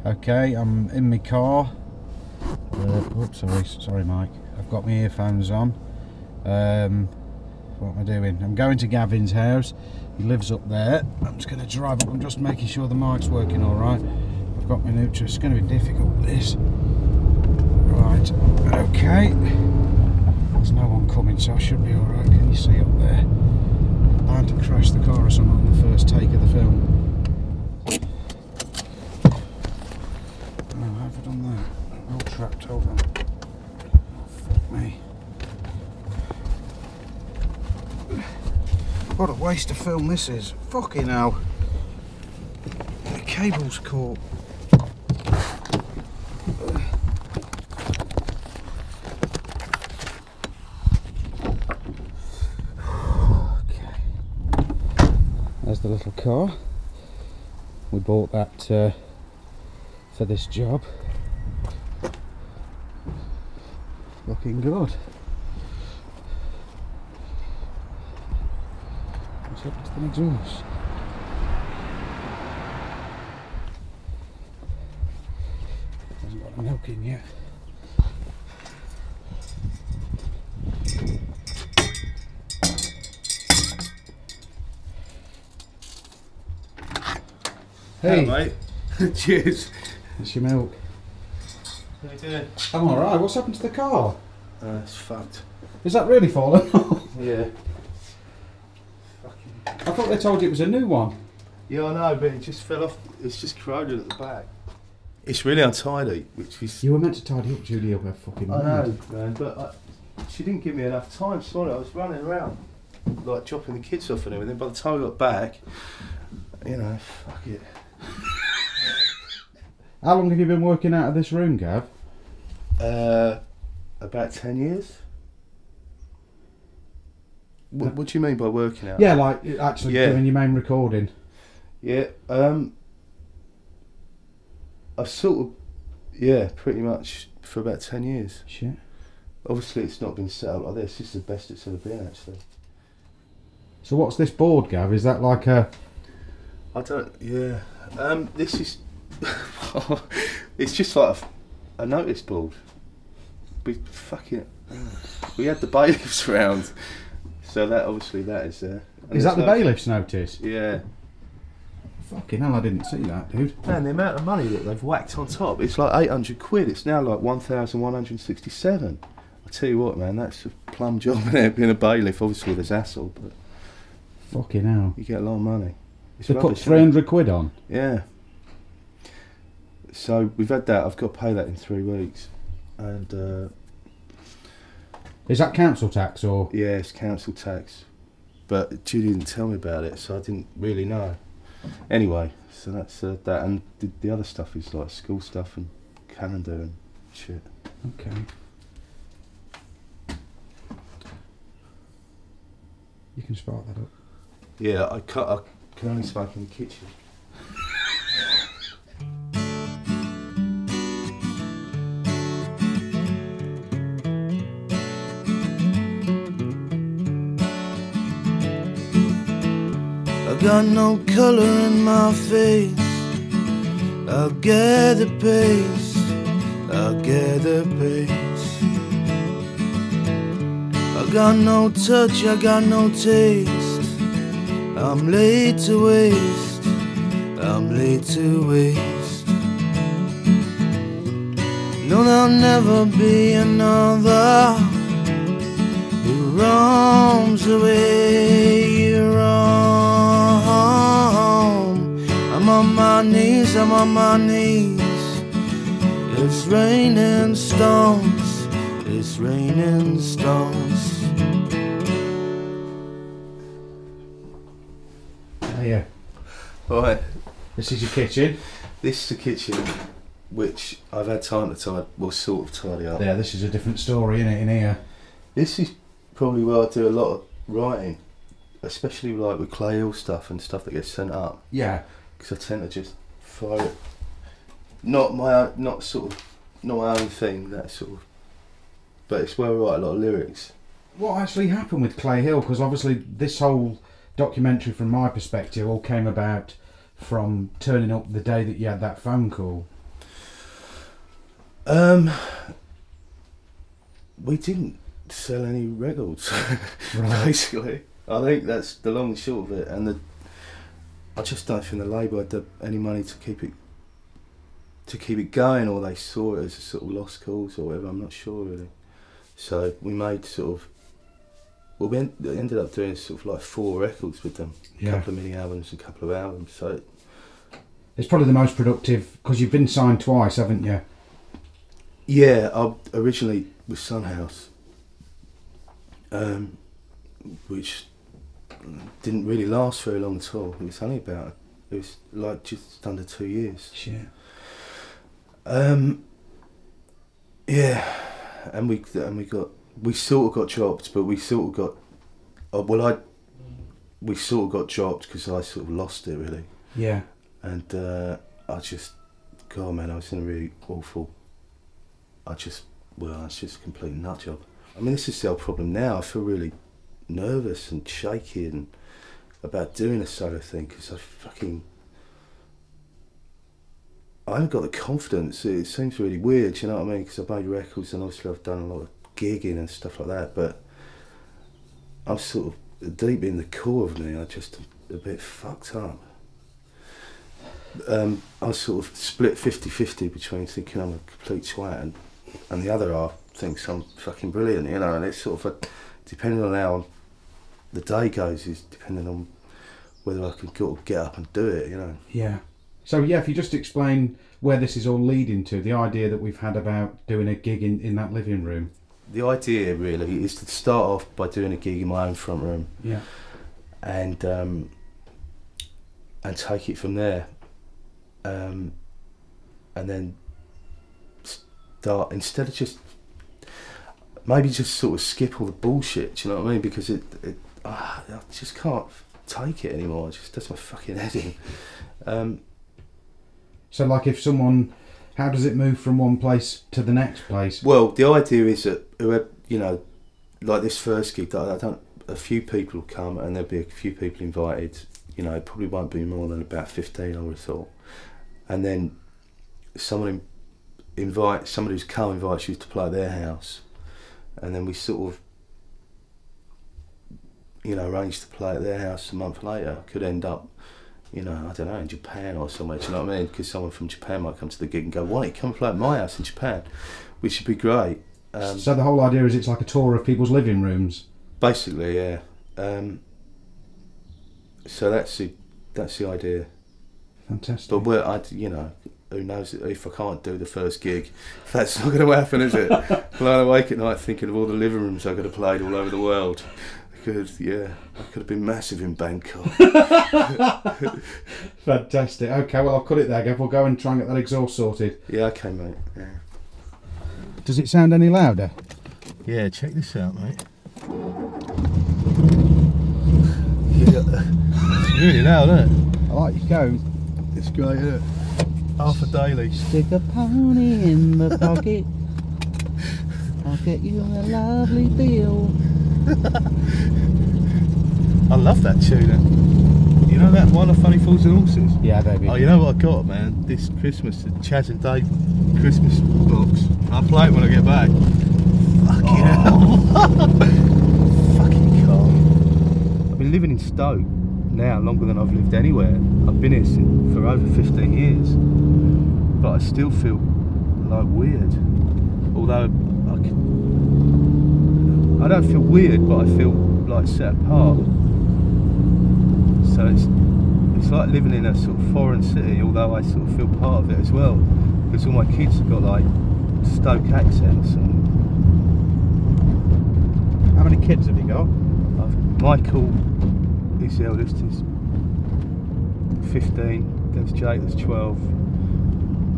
Okay, I'm in my car. Oops, sorry Mike. I've got my earphones on. What am I doing? I'm going to Gavin's house. He lives up there. I'm just going to drive up. I'm just making sure the mic's working all right. I've got my neutral. It's going to be difficult, this. Right, okay. There's no one coming, so I should be all right. Can you see up there? I'm bound to crash the car or something on the first take of the film. Oh, how have I done that? All trapped, hold on. Oh, fuck me. What a waste of film this is. Fucking hell. The cable's caught. Okay. There's the little car. We bought that for this job. Looking good. What's up to the exhaust? Hasn't got a milk in yet. Hey, hello, mate. Cheers. That's your milk. How you doing? I'm alright. What's happened to the car? It's fucked. Is that really fallen off? Yeah. I thought they told you it was a new one. Yeah, I know, but it just fell off. It's just corroded at the back. It's really untidy, which is... You were meant to tidy up Julia with fucking I know, man, but she didn't give me enough time, sorry. I was running around, like, dropping the kids off and everything. By the time I got back, you know, fuck it. How long have you been working out of this room, Gav? About 10 years. What do you mean by working out? Yeah, like actually doing your main recording. Yeah, I've sort of, yeah, pretty much for about 10 years. Shit. Obviously it's not been set up like this. This is the best it's ever been, actually. So what's this board, Gav? Is that like a... I don't, yeah. This is, it's just like a notice board. We had the bailiffs round. So that, obviously that is there. Is that the bailiff's notice? Yeah. Fucking hell, I didn't see that, dude. Man, the amount of money that they've whacked on top, it's like 800 quid. It's now like 1,167. I tell you what, man, that's a plum job being a bailiff. Obviously there's hassle, but... Fucking hell. You get a lot of money. It's they put rubbish, 300 quid on? Yeah. So we've had that. I've got to pay that in 3 weeks. And... is that council tax or...? Yeah, it's council tax. But Judy didn't tell me about it, so I didn't really know. Anyway, so that's that. And the other stuff is like school stuff and calendar and shit. Okay. You can spark that up. Yeah, I can only smoke in the kitchen. I got no colour in my face. I'll get the pace. I'll get the pace. I got no touch, I got no taste. I'm laid to waste. I'm laid to waste. No, there'll never be another who roams away. You roam. I'm on my knees, I'm on my knees. It's raining stones. It's raining stones. Yeah. Right. This is your kitchen. This is the kitchen, which I've had time to tidy, well, sort of tidy up. Yeah, this is a different story, isn't it, in here? This is probably where I do a lot of writing, especially like with Clay Hill stuff and stuff that gets sent up. Yeah. Because I tend to just throw it. Not my own, not my own thing, that sort of. But it's where I write a lot of lyrics. What actually happened with Clay Hill? Because obviously this whole documentary, from my perspective, all came about from turning up the day that you had that phone call. We didn't sell any records, Right. basically. I think that's the long and short of it. And I just don't think the label had any money to keep it going, or they saw it as a sort of lost cause or whatever. I'm not sure really. So we made sort of. Well, we ended up doing sort of like 4 records with them, a couple of mini albums, a couple of albums. So it's probably the most productive because you've been signed twice, haven't you? yeah, I originally was Sunhouse, which didn't really last very long at all. It was like just under 2 years. Shit. Yeah, and we sort of got dropped, but we sort of got. We sort of got dropped because I sort of lost it really. Yeah. And I just, God man, I was in a really awful. It's just a complete nut job. I mean, this is the whole problem now. I feel really nervous and shaky and about doing a solo thing because I haven't got the confidence. It seems really weird, you know what I mean? Because I've made records and obviously I've done a lot of gigging and stuff like that, but I'm sort of deep in the core of me, I'm just a bit fucked up. I sort of split 50-50 between thinking I'm a complete twat and the other half thinks I'm fucking brilliant, you know, and it's sort of depending on how the day goes is depending on whether I can get up and do it, you know. Yeah. So yeah, if you just explain where this is all leading to, the idea that we've had about doing a gig in that living room. The idea really is to start off by doing a gig in my own front room. Yeah. And take it from there. And then start, instead of just sort of skip all the bullshit, do you know what I mean? Because I just can't take it anymore. It just does my fucking head in. So like if someone, how does it move from one place to the next place? Well, the idea is that whoever, you know, like this first gig, a few people will come and there'll be a few people invited. You know, it probably won't be more than about 15, I would have thought. And then somebody who's come invites you to play at their house, and then we sort of, you know, arrange to play at their house a month later. Could end up, you know, I don't know, in Japan or somewhere, do you know what I mean? Because someone from Japan might come to the gig and go, why don't you come play at my house in Japan? Which would be great. So the whole idea is it's like a tour of people's living rooms? Basically, yeah. So that's the idea. Fantastic. But you know, who knows if I can't do the first gig, that's not going to happen, is it? Lying awake at night thinking of all the living rooms I could have played all over the world. Because yeah, I could have been massive in Bangkok. Fantastic. Okay, well I'll cut it there, Gav. We'll go and try and get that exhaust sorted. Yeah, okay, mate. Yeah. Does it sound any louder? Yeah, check this out, mate. It's really loud, isn't it? I like your coat. It's great, isn't it? Half a daily. Stick a pony in the pocket. I'll get you a lovely deal. I love that tune. You know that one of Funny Fools and Horses? Yeah, baby. Oh, you know what I got, man? This Christmas, the Chaz and Dave Christmas box. I'll play it when I get back. Fucking hell. Fucking calm. I've been living in Stoke now longer than I've lived anywhere. I've been here for over 15 years. But I still feel like weird. Although I don't feel weird, but I feel like set apart. So it's like living in a sort of foreign city, although I sort of feel part of it as well, because all my kids have got like Stoke accents. And how many kids have you got? Michael is the eldest, is 15. There's Jake, that's 12,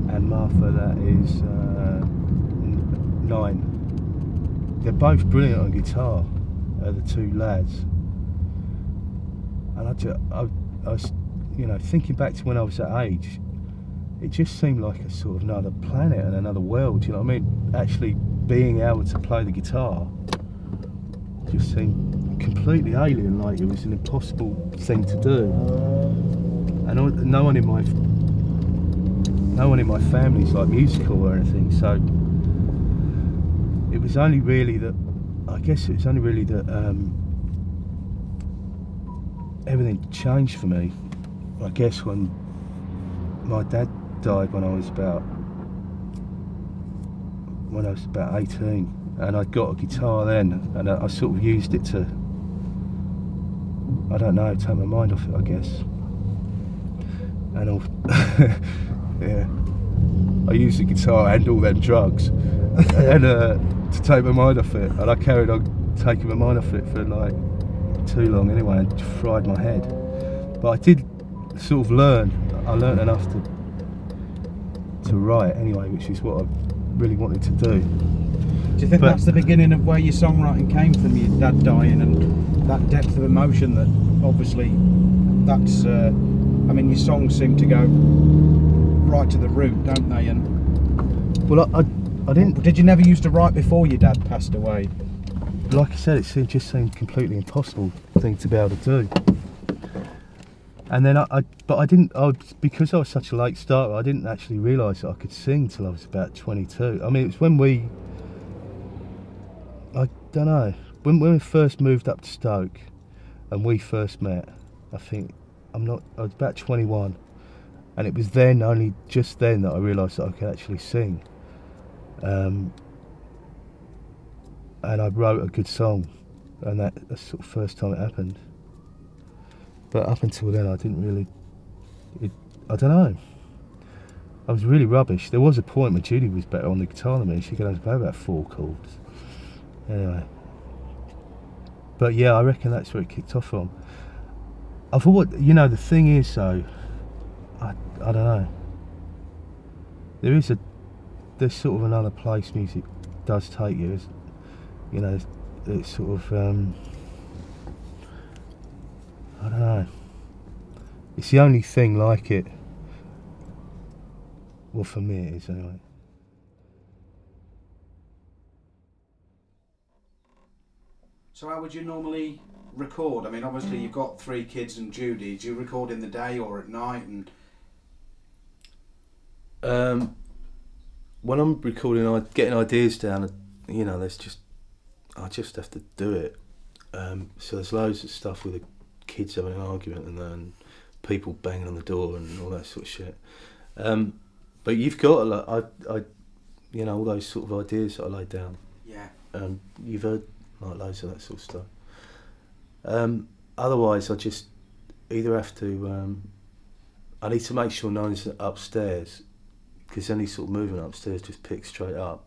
and Martha, that is 9. They're both brilliant on guitar, the two lads. And I was, you know, thinking back to when I was that age, it just seemed like a sort of another planet and another world, you know what I mean? Actually being able to play the guitar just seemed completely alien, like it was an impossible thing to do. And no one in no one in my family's like musical or anything, so it was only really that, I guess it was only really that everything changed for me, I guess, when my dad died when I was about 18, and I got a guitar then, and I sort of used it to, I don't know, take my mind off it, I guess. And all, yeah, I used the guitar and all them drugs, and to take my mind off it, and I carried on taking my mind off it for like too long anyway, and fried my head. But I did sort of learn. I learned enough to write anyway, which is what I really wanted to do. Do you think that's the beginning of where your songwriting came from, your dad dying, and that depth of emotion that obviously that's, I mean, your songs seem to go right to the root, don't they? And well, I didn't. Did you never used to write before your dad passed away? Like I said, it just seemed completely impossible thing to be able to do. And then but I didn't, because I was such a late starter, I didn't actually realise that I could sing till I was about 22. I mean, it was when I don't know, when we first moved up to Stoke and we first met, I think, I was about 21. And it was then, only just then, that I realised that I could actually sing. And I wrote a good song, and that's the sort of first time it happened. But up until then, I didn't really, I don't know. I was really rubbish. There was a point when Judy was better on the guitar than me. She could only play about 4 chords. Anyway. But yeah, I reckon that's where it kicked off from. I thought, you know, the thing is though, I don't know. There's sort of another place music does take you. You know, it's sort of, I don't know. It's the only thing like it. Well, for me it is anyway. So how would you normally record? I mean, obviously you've got 3 kids and Judy. Do you record in the day or at night? And when I'm recording, getting ideas down, you know, I just have to do it. So there's loads of stuff with the kids having an argument and then people banging on the door and all that sort of shit. But you've got a lot, you know, all those sort of ideas that I laid down. Yeah. You've heard like loads of that sort of stuff. Otherwise, I just either have to, I need to make sure no one's upstairs, because any sort of movement upstairs just picks straight up.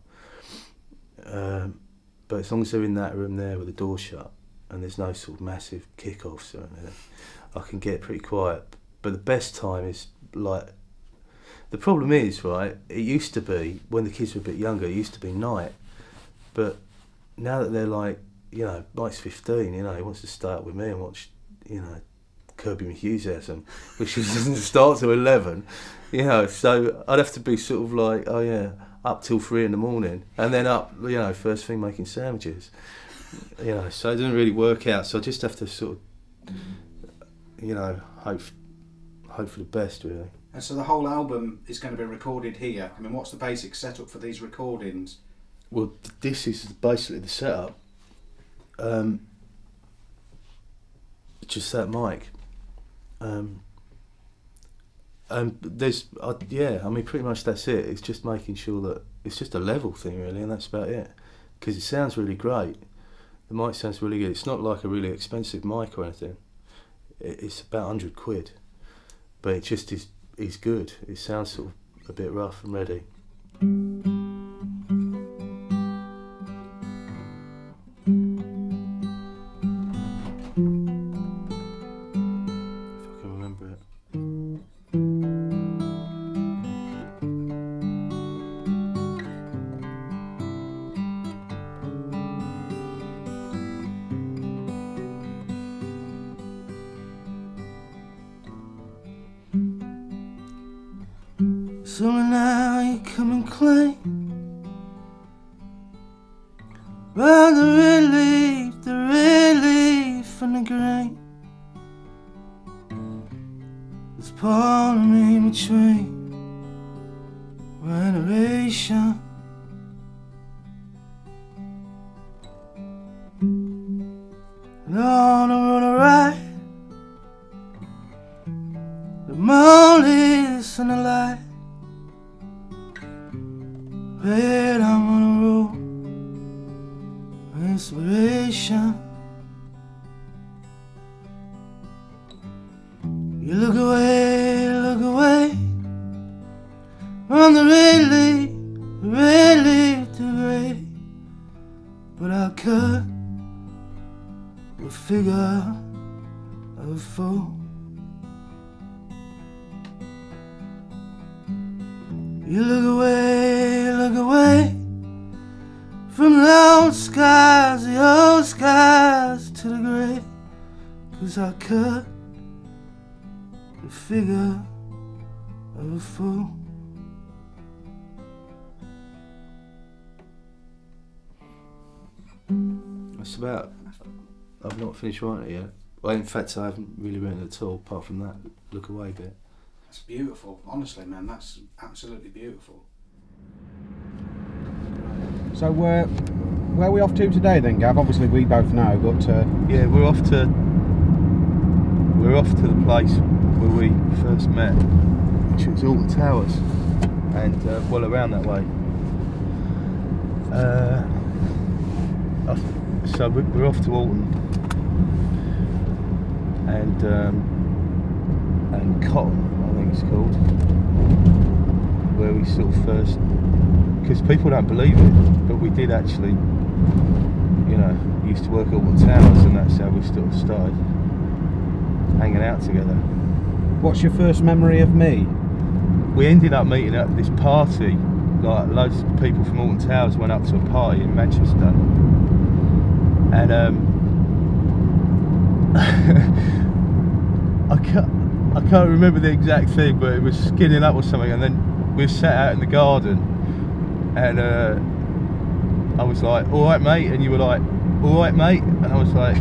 But as long as they're in that room there with the door shut and there's no sort of massive kick-offs or anything, I can get pretty quiet. But the best time is like, the problem is, right, it used to be, when the kids were a bit younger, it used to be night. But now that they're like, you know, Mike's 15, you know, he wants to stay up with me and watch, you know, Curb Your Enthusiasm, which doesn't start till 11, you know, so I'd have to be sort of like, oh yeah, up till 3 in the morning, and then up, you know, first thing making sandwiches, you know, so it doesn't really work out, so I just have to sort of, you know, hope for the best, really. And so the whole album is going to be recorded here. I mean, what's the basic setup for these recordings? Well, this is basically the setup. Just that mic. And there's, yeah, I mean, pretty much that's it. It's just making sure that it's just a level thing, really, and that's about it. Because it sounds really great. The mic sounds really good. It's not like a really expensive mic or anything. It's about 100 quid, but it just is good. It sounds sort of a bit rough and ready. So now you come and claim well, the relief and the grain. There's part of me between renovation. And on the road right, the moon is in the light. Red, I'm on the road, inspiration. You look away from the red leaf to gray. But I cut the figure of a fool. You look away from the old skies to the gray. 'Cause I cut the figure of a fool. That's about. I've not finished writing it yet. Well, in fact, I haven't really written it at all, apart from that look away bit. That's beautiful. Honestly, man, that's absolutely beautiful. So, where are we off to today then, Gav? Obviously, we both know, but yeah, we're off to the place where we first met, which was Alton Towers, and well, around that way. So we're off to Alton and Cotton, I think it's called, where we sort of first, because people don't believe it, but we did actually, you know, used to work at Alton Towers, and that's how we sort of started hanging out together. what's your first memory of me? We ended up meeting at this party, like loads of people from Alton Towers went up to a party in Manchester, and I can't remember the exact thing, but it was skinning up or something, and then we sat out in the garden, and I was like, "Alright mate," and you were like, "Alright mate," and I was like,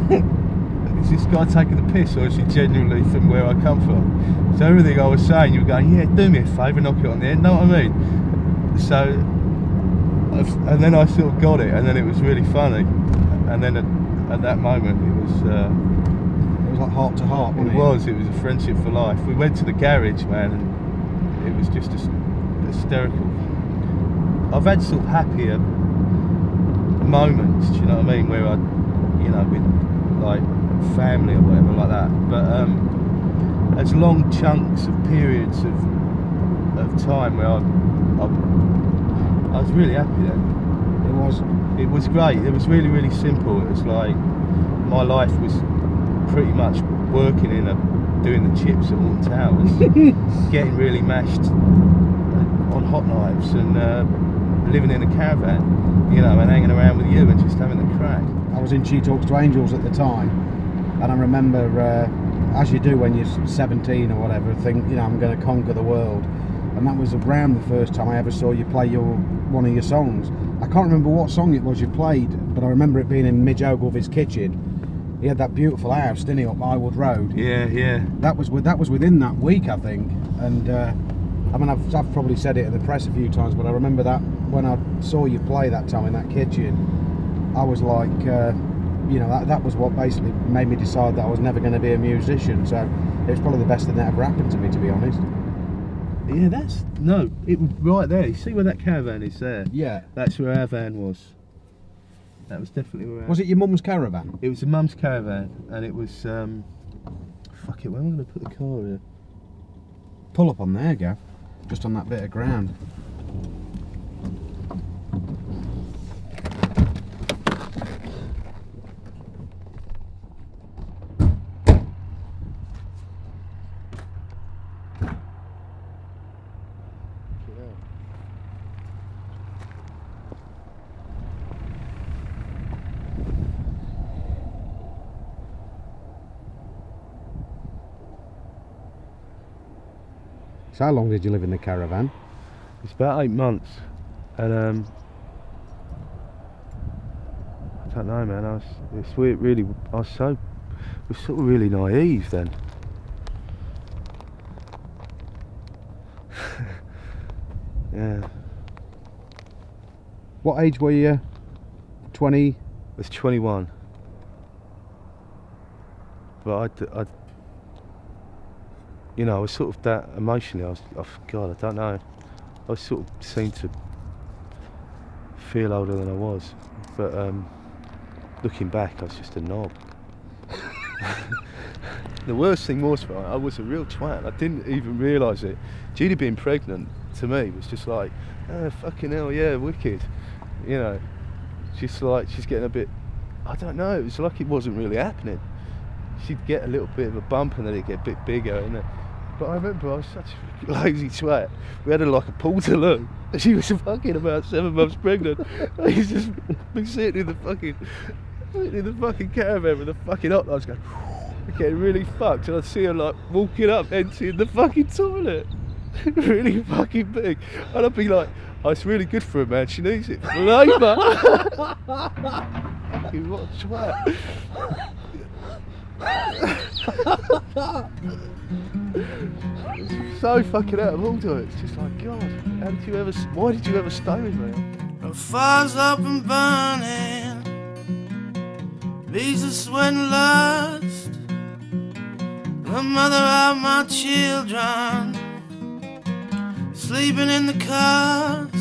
is this guy taking the piss, or is he genuinely from where I come from? So everything I was saying, you were going, "Yeah, do me a favour, knock it on the end," know what I mean? So, and then I sort of got it, and then it was really funny, and then at that moment it was like heart to heart, wasn't it? It was a friendship for life. We went to the garage, man, and it was just hysterical. I've had sort of happier moments, do you know what I mean, where I, you know, with like family or whatever like that, but there's long chunks of periods of time where I was really happy then. It was great. It was really, really simple. It was like my life was pretty much working doing the chips at Alton Towers, getting really mashed on hot knives, and living in a caravan, you know, and hanging around with you and just having the crack. I was in She Talks to Angels at the time, and I remember, as you do when you're 17 or whatever, think, you know, I'm going to conquer the world. And that was around the first time I ever saw you play one of your songs. I can't remember what song it was you played, but I remember it being in Midge Ogilvy's kitchen. He had that beautiful house, didn't he, up Highwood Road? Yeah, yeah. That was within that week, I think. And I mean, I've probably said it in the press a few times, but I remember that when I saw you play that time in that kitchen, I was like, you know, that was what basically made me decide that I was never going to be a musician. So it was probably the best thing that ever happened to me, to be honest. Yeah, it was right there. You see where that caravan is there? Yeah. That's where our van was. That was definitely where. Was it your mum's caravan? It was a mum's caravan, and it was. Fuck it, where am I going to put the car here? Pull up on there, Gav. Just on that bit of ground. So how long did you live in the caravan? It's about 8 months, and I don't know, man. It's weird, really. Was sort of really naive then. Yeah. What age were you? 20? I was 21. But you know, I was sort of that emotionally. God, I don't know. I sort of seemed to feel older than I was. But looking back, I was just a knob. The worst thing was, right, I was a real twat. I didn't even realise it. Judy being pregnant, to me, was just like, oh, fucking hell, yeah, wicked. You know, just like, she's getting a bit, I don't know, it was like it wasn't really happening. She'd get a little bit of a bump and then it'd get a bit bigger. And but I remember I was such a lazy twat. We had her like a portaloo. She was fucking about 7 months pregnant. I used to just be sitting in the fucking caravan with the fucking hot lights going, getting really fucked, and I'd see her like walking up emptying the fucking toilet. Really fucking big. And I'd be like, oh, it's really good for her, man, she needs it for labour. Fucking what a twat. So fucking out of order. It's just like, God, why did you ever stay with me? The fire's up and burning, bees are sweating lust. The mother of my children, sleeping in the cusp.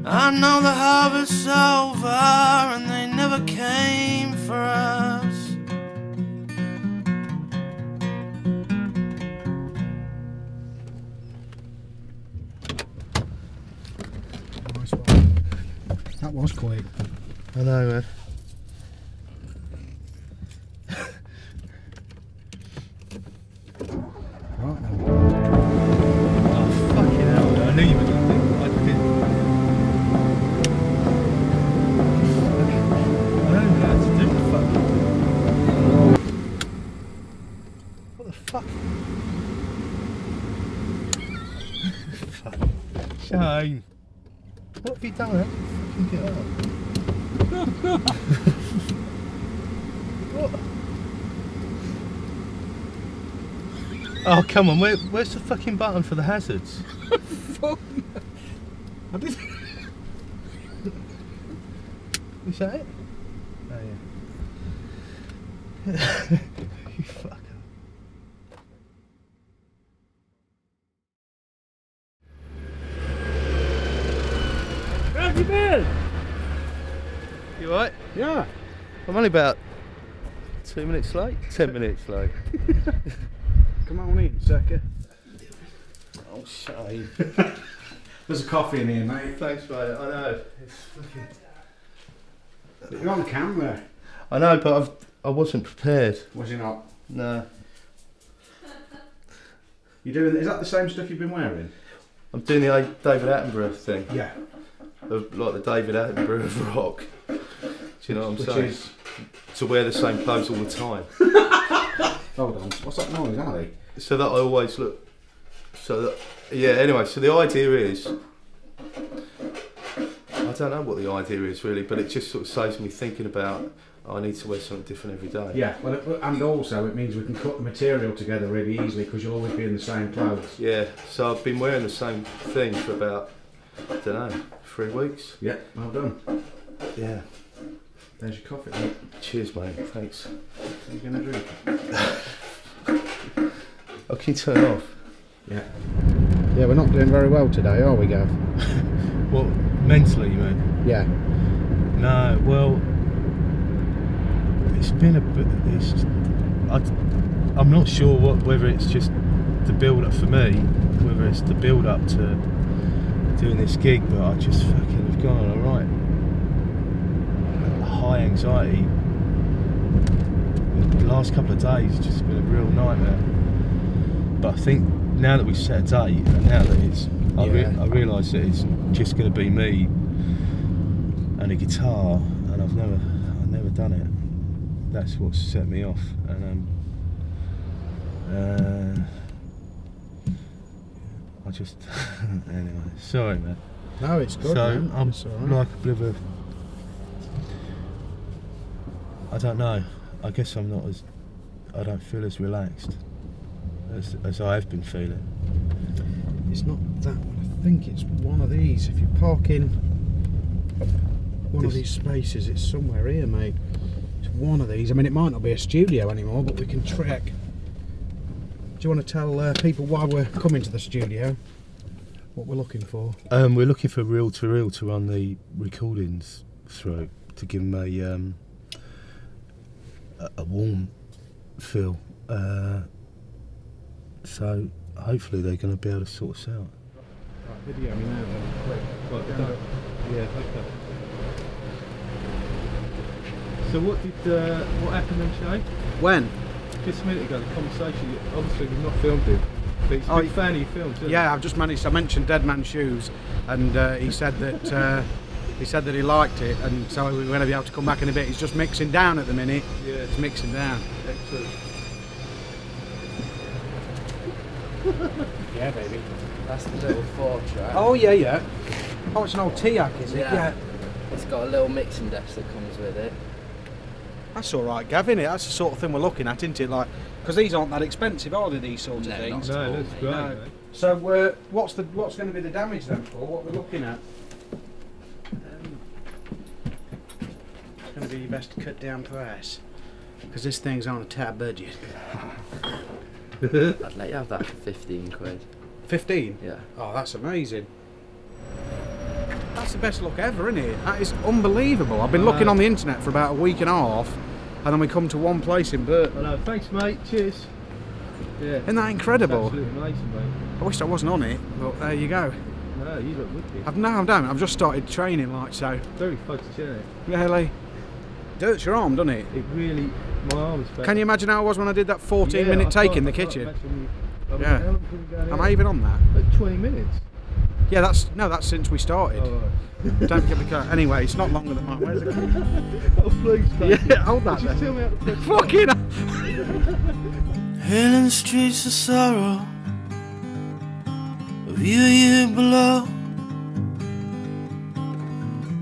I know the harvest's over and they never came for us. Nice one. That was quick. I know, man. Right then. Oh, fucking hell, I knew you were going to think I did. I don't know how to do the fucking... What the fuck? Shane, what have you done? How did you fucking get up? What? Oh, come on, where's the fucking button for the hazards? Fuck. I did. Is that it? Oh, yeah. You fucker. Where have you been? You alright? Yeah. I'm only about 2 minutes late, 10 minutes late. Come on in, sucker. Oh, shame. There's a coffee in here, mate. Thanks, mate. I know. It's fucking... You're on camera. I know, but I wasn't prepared. Was you not? No. You doing? Is that the same stuff you've been wearing? I'm doing the David Attenborough thing. Yeah. Like the David Attenborough of rock. Do you know what I'm saying? Is... To wear the same clothes all the time. Hold on. What's that noise, Ali? So that I always look. So that, yeah. Anyway, so the idea is, I don't know what the idea is really, but it just sort of saves me thinking about, I need to wear something different every day. Yeah. Well, and also it means we can cut the material together really easily because you'll always be in the same clothes. Yeah. So I've been wearing the same thing for about, I don't know, 3 weeks. Yeah. Well done. Yeah. There's your coffee, mate. Cheers, mate. Thanks. What are you going to drink? Oh, can you turn off? Yeah. Yeah, we're not doing very well today, are we, Gav? What, mentally, you mean? Yeah. No, well, it's been a bit. I'm not sure whether it's just the build-up for me, whether it's the build-up to doing this gig, but I just fucking have gone on alright. High anxiety. The last couple of days has just been a real nightmare. But I think now that we've set a date, and now that it's, I realise that it's just going to be me and a guitar, and I've never done it. That's what's set me off, and I just anyway. Sorry, man. No, it's good. So man. I'm It's all right. like a bit of a. I don't know. I guess I don't feel as relaxed as I have been feeling. It's not that what I think it's one of these. If you park in one of these spaces, it's somewhere here, mate. It's one of these. I mean, it might not be a studio anymore, but we can trek. Do you want to tell people why we're coming to the studio? What we're looking for? We're looking for reel-to-reel to run the recordings through, to give them a warm feel. So hopefully they're going to be able to sort us out. Right, video me now then, quick. Yeah, okay. So what happened then, Shay? When? Just a minute ago, the conversation, obviously we've not filmed it, but he's a big fan of your films, isn't Yeah, I've just managed. I mentioned Dead Man's Shoes, and he said that he liked it, and so we're going to be able to come back in a bit. He's just mixing down at the minute. Yeah. It's mixing down. Excellent. Yeah, baby. That's the little 4-track. Oh yeah, yeah. Oh, it's an old T-Hack, is it? Yeah. It's got a little mixing desk that comes with it. That's all right, Gavin. That's the sort of thing we're looking at, isn't it? Like, because these aren't that expensive, are they? These sorts of things. No, that's great. No. Mate. So, what's going to be the damage then, Paul? What we're looking at? It's going to be best to cut down price, because this thing's on a tight budget. I'd let you have that for 15 quid. 15? Yeah. Oh, that's amazing. That's the best look ever, isn't it? That is unbelievable. I've been looking on the internet for about a week and a half, and then we come to one place in Burton. I know, thanks mate, cheers. Yeah. Isn't that incredible? It's absolutely amazing, mate. I wish I wasn't on it, but there you go. No, you look wicked. I've just started training like so. Very photogenic. Really? Dirts your arm, doesn't it? It really, my arm is back. Can you imagine how I was when I did that 14-minute take in the kitchen? Yeah. Yeah. Am I even on that? Like 20 minutes. Yeah, that's since we started. Oh, right. Don't get me going. Anyway, it's not longer than mine. Where's it? Oh, please, mate. Yeah, hold that. Just tell me how to press. Fucking. Hailing the streets of sorrow, a view below.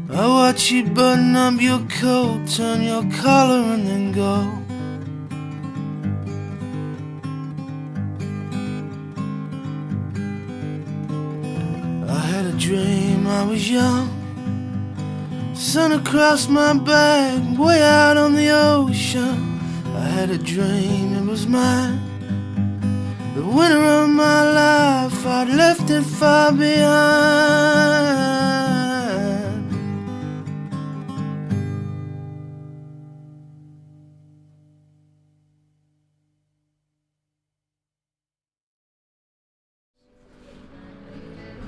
I watch you button up your coat, turn your collar and then go. I had a dream I was young, sun across my back, way out on the ocean. I had a dream it was mine, the winner of my life, I'd left it far behind.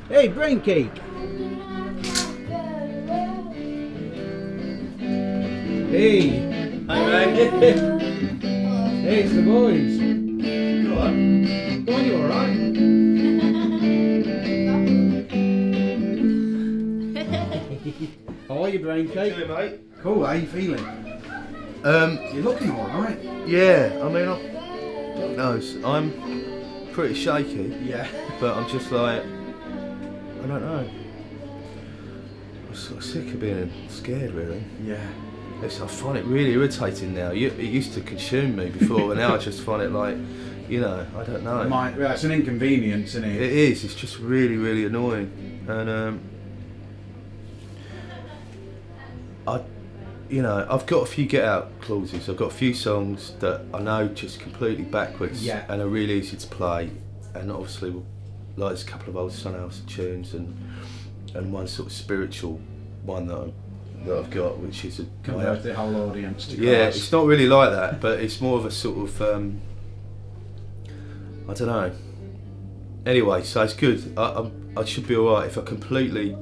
Hey, brain cake. Hey. Hey, mate. Hey, it's the boys. Go on. Go on, you alright? How are you, brain cake? Hey, mate. Cool, how you feeling? You're looking alright. Yeah, I mean, God knows, I'm pretty shaky. Yeah. But I'm just like, I don't know. I'm sort of sick of being scared, really. Yeah. I find it really irritating now. It used to consume me before, but now I just find it like, you know, I don't know. Well, it's an inconvenience, isn't it? It is. It's just really, really annoying. And I've got a few get-out clauses. I've got a few songs that I know just completely backwards, yeah, and are really easy to play. And obviously, like there's a couple of old Sunhouse tunes and one sort of spiritual one that I've got, which is convert the whole audience to yeah, glass. it's not really like that, but it's more of a sort of I don't know. Anyway, so it's good. I should be alright if I completely,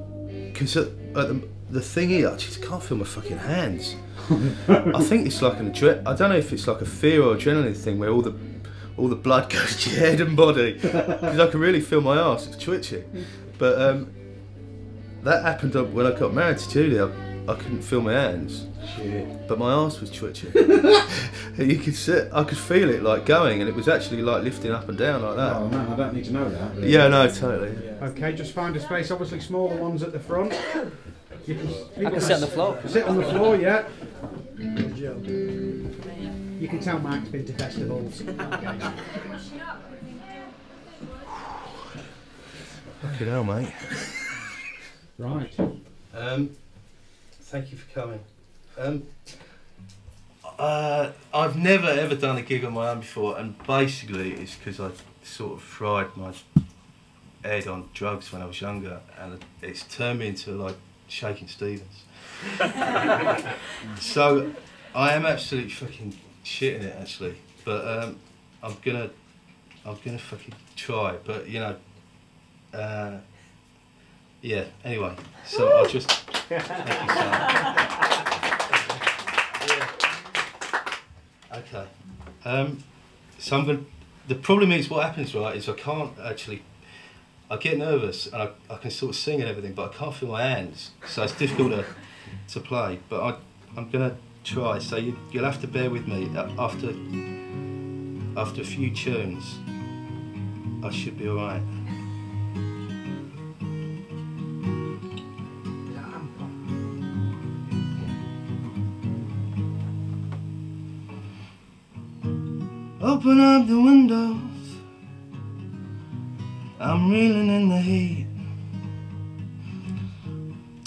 because the thing is, I just can't feel my fucking hands. I think it's like I don't know if it's like a fear or adrenaline thing where all the blood goes to your head and body, because I can really feel my arse. It's twitching. But that happened when I got married to Julie. I couldn't feel my hands. Shit. But my arse was twitching. You could sit, I could feel it like going, and it was actually like lifting up and down like that. Oh man, I don't need to know that. Really. Yeah, no, totally. Yeah. Okay, just find a space. Obviously, smaller ones at the front. I can sit on the floor. Sit on the floor, yeah. Good job. You can tell Mike's been to festivals. Okay. Fucking hell, mate. Right. Thank you for coming. I've never ever done a gig on my own before, and basically it's because I sort of fried my head on drugs when I was younger, and it's turned me into like Shaking Stevens. So I am absolutely fucking shitting it actually, but I'm gonna fucking try. But you know, yeah. Anyway, so I'll just thank you, son. Okay. So I'm going. The problem is, what happens, right, is I can't actually. I get nervous and I can sort of sing and everything, but I can't feel my hands, so it's difficult to play. But I'm going to try. So you'll have to bear with me. After a few tunes, I should be all right. Open up the windows, I'm reeling in the heat.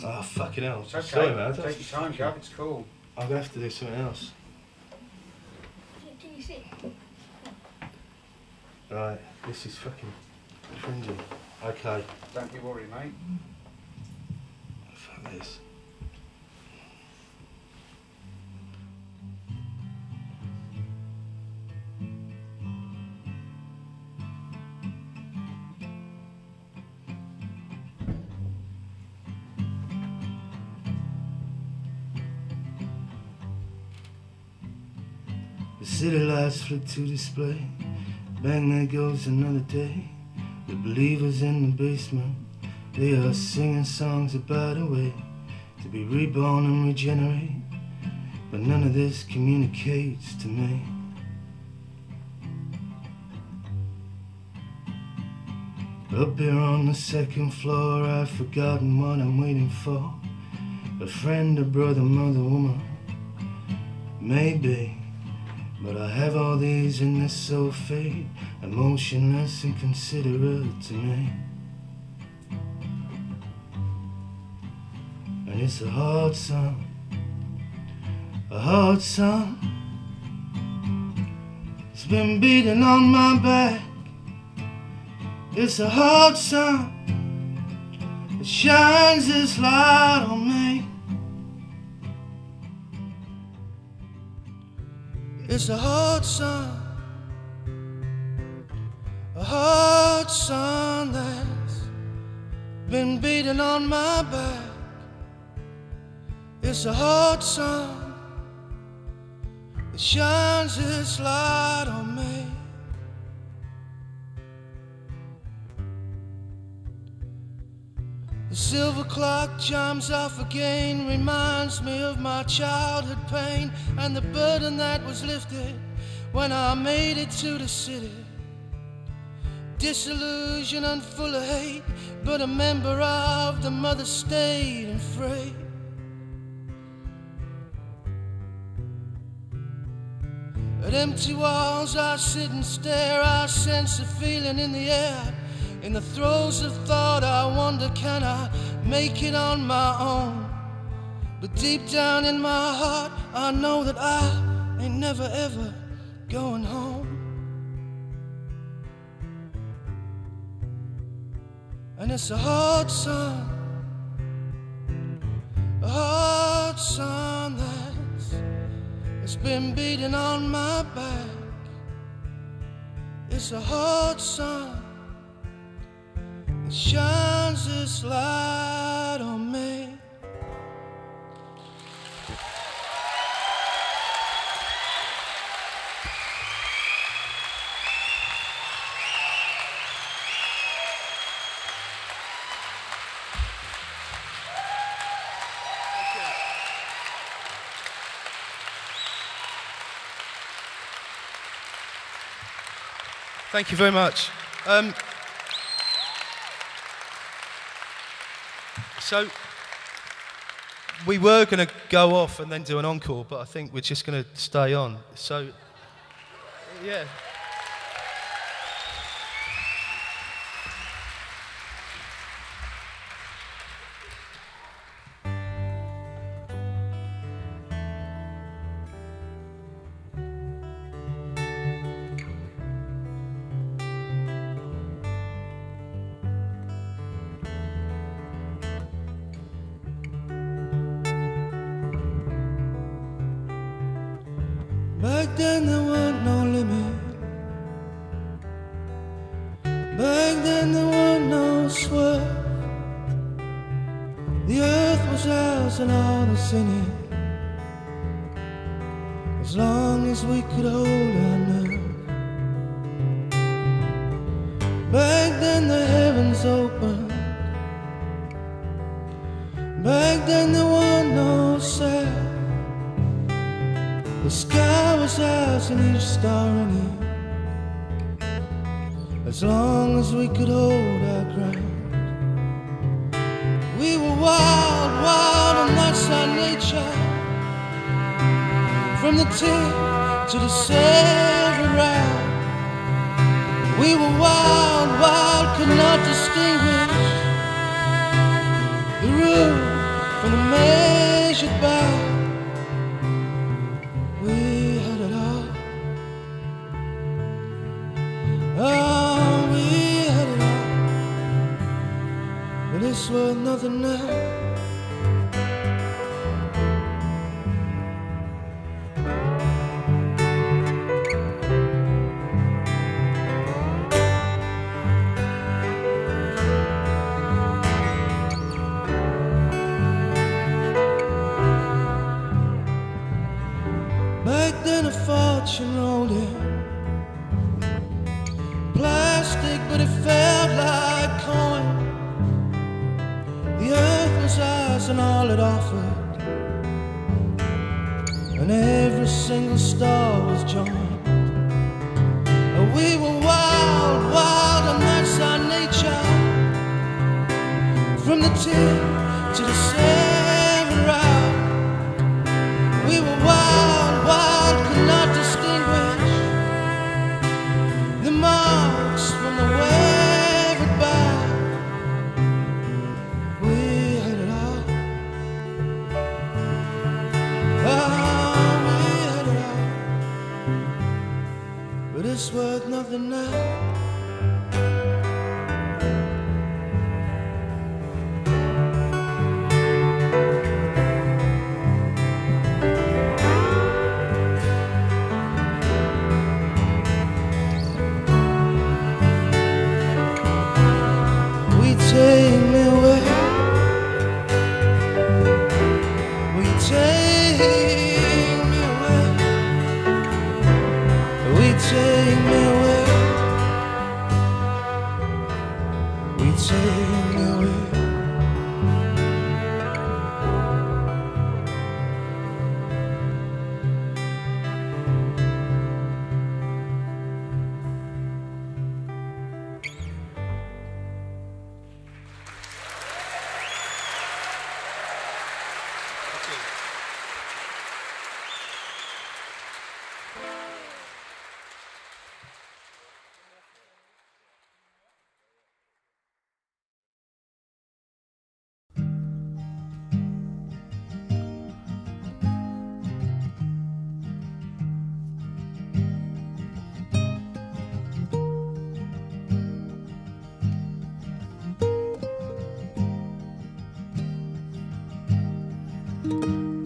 Oh, fucking hell. It's okay. Sorry, man. Take your time, Gav, it's cool. I'm going to have to do something else. Right, this is fucking cringy. Okay. Don't you worry, mate. Fuck this. The city lights flick to display. Bang, there goes another day. The believers in the basement, they are singing songs about a way to be reborn and regenerate. But none of this communicates to me. Up here on the second floor, I've forgotten what I'm waiting for. A friend, a brother, mother, woman, maybe. But I have all these in this so fade, emotionless and considerate to me. And it's a hard song, a hard song. It's been beating on my back. It's a hard sun. It shines its light on me. It's a hard sun that's been beating on my back. It's a hard sun. It shines its light on me. The silver clock chimes off again, reminds me of my childhood pain and the burden that was lifted when I made it to the city. Disillusioned and full of hate, but a member of the mother state and free. At empty walls I sit and stare, I sense a feeling in the air. In the throes of thought I wonder, can I make it on my own? But deep down in my heart I know that I ain't never ever going home. And it's a hard sun that's been beating on my back. It's a hard sun. It shines its light on me. Thank you very much. So, we were going to go off and then do an encore, but I think we're just going to stay on. So, yeah. then there weren't no limit. Back then there weren't no swerve. The earth was ours and all that's in it, as long as we could hold our nerve. Back then the heavens opened. Back then there weren't no sail. The sky was ours and each star in it, as long as we could hold our ground. We were wild, wild, and that's our nature. From the tip to the sail around. We were wild, wild, could not distinguish the room from the measured bound. We had it all. Oh, we had it all. But it's worth nothing now. Back then a fortune rolled in, plastic but it felt like coin. The earth was ours and all it offered, and every single star was joined. We were wild, wild, and that's our nature. From the tip to the seven round. We were wild, wild, could not distinguish the marks from the wavered bow. We had it all. Oh, we had it all. But it's worth nothing now. Take me away. Will you take me away? Will you take me away? Will you take me away?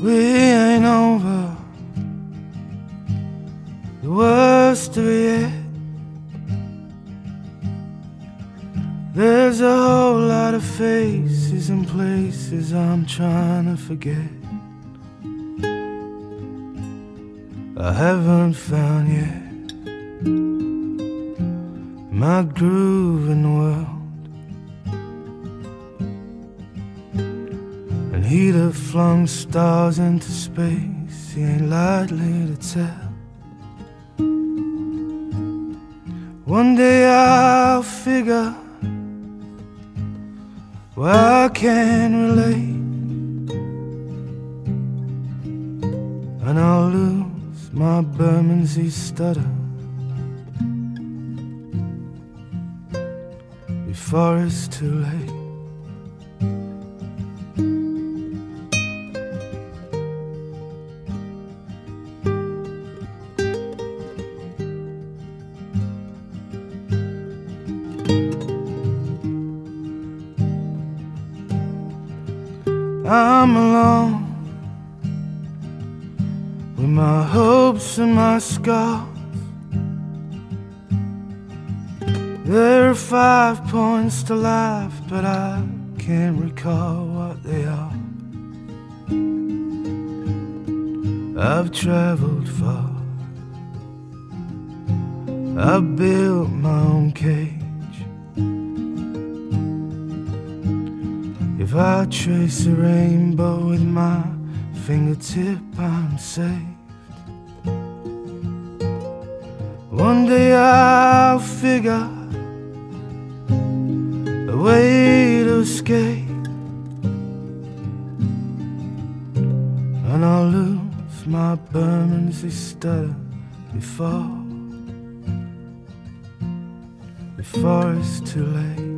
We ain't over the worst of it yet. There's a whole lot of faces and places I'm trying to forget. I haven't found yet my groove in the world. He'd have flung stars into space, he ain't likely to tell. One day I'll figure where I can relate, and I'll lose my Bermondsey stutter before it's too late. I'm alone with my hopes and my scars. There are 5 points to life, but I can't recall what they are. I've traveled far, I've built my own cage. If I trace a rainbow with my fingertip, I'm saved. One day I'll figure a way to escape, and I'll lose my burnings, they stutter before it's too late.